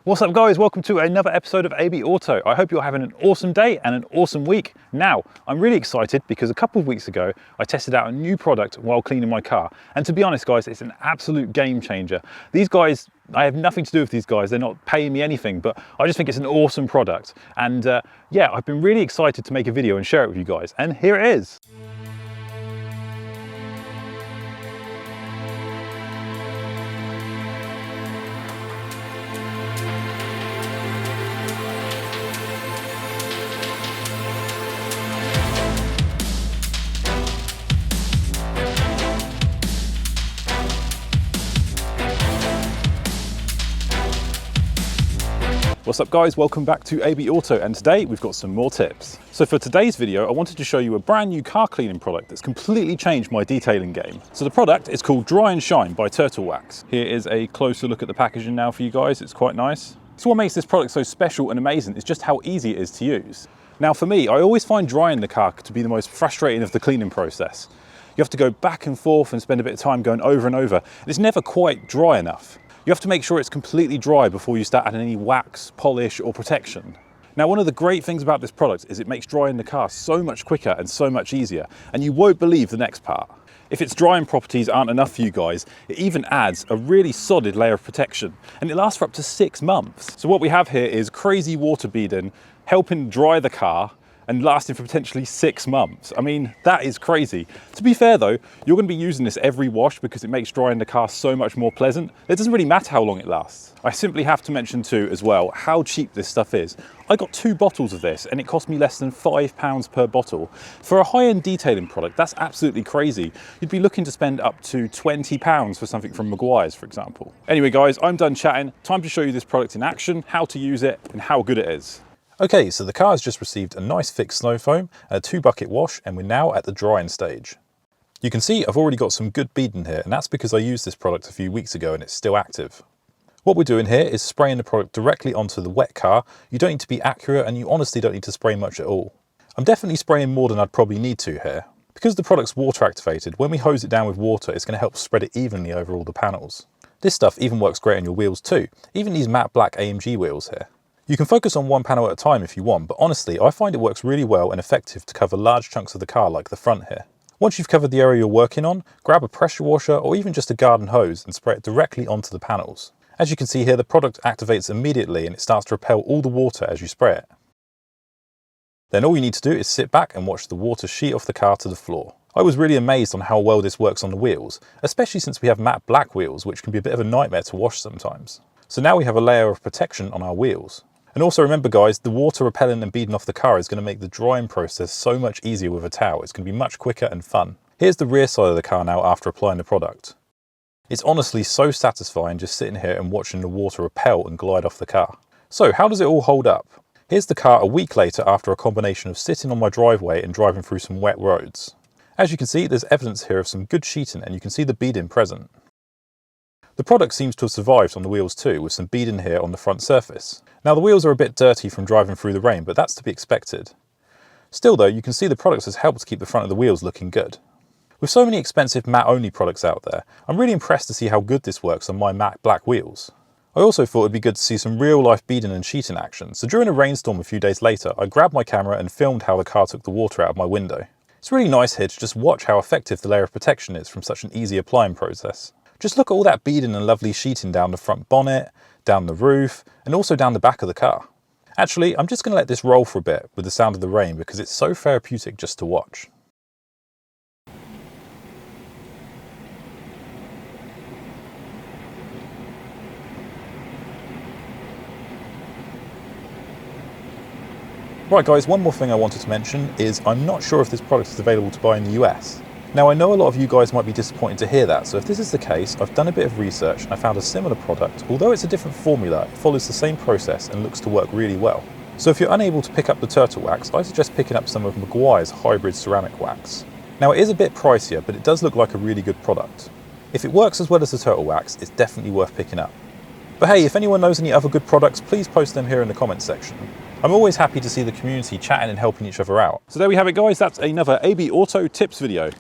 What's up guys, welcome to another episode of AB Auto. I hope you're having an awesome day and an awesome week. Now, I'm really excited because a couple of weeks ago, I tested out a new product while cleaning my car. And to be honest guys, it's an absolute game changer. These guys, I have nothing to do with these guys, they're not paying me anything, but I just think it's an awesome product. And yeah, I've been really excited to make a video and share it with you guys. And here it is. What's up guys, welcome back to AB Auto, and today we've got some more tips. So for today's video, I wanted to show you a brand new car cleaning product that's completely changed my detailing game. So the product is called Dry and Shine by Turtle Wax. Here is a closer look at the packaging now for you guys, it's quite nice. So what makes this product so special and amazing is just how easy it is to use. Now for me, I always find drying the car to be the most frustrating of the cleaning process. You have to go back and forth and spend a bit of time going over and over, and it's never quite dry enough. You have to make sure it's completely dry before you start adding any wax, polish or protection. Now one of the great things about this product is it makes drying the car so much quicker and so much easier, and you won't believe the next part. If its drying properties aren't enough for you guys, it even adds a really solid layer of protection, and it lasts for up to 6 months. So what we have here is crazy water beading, helping dry the car and lasting for potentially 6 months. I mean, that is crazy. To be fair though, you're going to be using this every wash because it makes drying the car so much more pleasant. It doesn't really matter how long it lasts. I simply have to mention too as well how cheap this stuff is. I got 2 bottles of this and it cost me less than £5 per bottle. For a high-end detailing product, that's absolutely crazy. You'd be looking to spend up to £20 for something from Maguire's, for example. Anyway guys, I'm done chatting. Time to show you this product in action, how to use it and how good it is. Okay, so the car has just received a nice thick snow foam and a 2-bucket wash, and we're now at the drying stage. You can see I've already got some good beading here, and that's because I used this product a few weeks ago and it's still active. What we're doing here is spraying the product directly onto the wet car. You don't need to be accurate, and you honestly don't need to spray much at all. I'm definitely spraying more than I'd probably need to here. Because the product's water activated, when we hose it down with water, it's going to help spread it evenly over all the panels. This stuff even works great on your wheels too, even these matte black AMG wheels here. You can focus on one panel at a time if you want, but honestly, I find it works really well and effective to cover large chunks of the car like the front here. Once you've covered the area you're working on, grab a pressure washer or even just a garden hose and spray it directly onto the panels. As you can see here, the product activates immediately and it starts to repel all the water as you spray it. Then all you need to do is sit back and watch the water sheet off the car to the floor. I was really amazed on how well this works on the wheels, especially since we have matte black wheels, which can be a bit of a nightmare to wash sometimes. So now we have a layer of protection on our wheels. And also remember guys, the water repelling and beading off the car is going to make the drying process so much easier with a towel. It's going to be much quicker and fun. Here's the rear side of the car now after applying the product. It's honestly so satisfying just sitting here and watching the water repel and glide off the car. So how does it all hold up? Here's the car a week later after a combination of sitting on my driveway and driving through some wet roads. As you can see, there's evidence here of some good sheeting and you can see the beading present. The product seems to have survived on the wheels too, with some beading here on the front surface. Now the wheels are a bit dirty from driving through the rain, but that's to be expected. Still though, you can see the product has helped keep the front of the wheels looking good. With so many expensive matte only products out there, I'm really impressed to see how good this works on my matte black wheels. I also thought it'd be good to see some real life beading and sheeting action, so during a rainstorm a few days later, I grabbed my camera and filmed how the car took the water out of my window. It's really nice here to just watch how effective the layer of protection is from such an easy applying process. Just look at all that beading and lovely sheeting down the front bonnet, down the roof, and also down the back of the car. Actually, I'm just going to let this roll for a bit with the sound of the rain because it's so therapeutic just to watch. Right guys, one more thing I wanted to mention is I'm not sure if this product is available to buy in the US. Now I know a lot of you guys might be disappointed to hear that, so if this is the case, I've done a bit of research and I found a similar product. Although it's a different formula, it follows the same process and looks to work really well. So if you're unable to pick up the Turtle Wax, I suggest picking up some of Maguire's hybrid ceramic wax. Now it is a bit pricier, but it does look like a really good product. If it works as well as the Turtle Wax, it's definitely worth picking up. But hey, if anyone knows any other good products, please post them here in the comments section. I'm always happy to see the community chatting and helping each other out. So there we have it guys, that's another AB Auto tips video.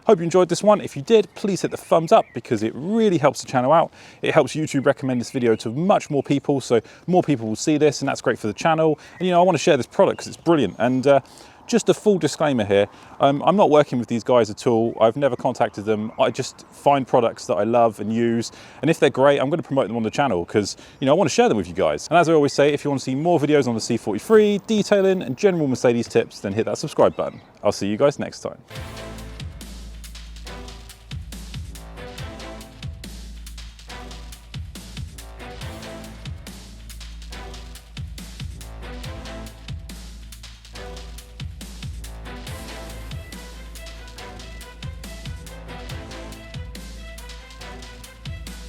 Hope you enjoyed this one. If you did, please hit the thumbs up because it really helps the channel out. It helps YouTube recommend this video to much more people, so more people will see this, and that's great for the channel. And I want to share this product because it's brilliant. And just a full disclaimer here, I'm not working with these guys at all. I've never contacted them. I just find products that I love and use, and if they're great, I'm going to promote them on the channel because I want to share them with you guys. And as I always say, if you want to see more videos on the C43, detailing and general Mercedes tips, then hit that subscribe button. I'll see you guys next time.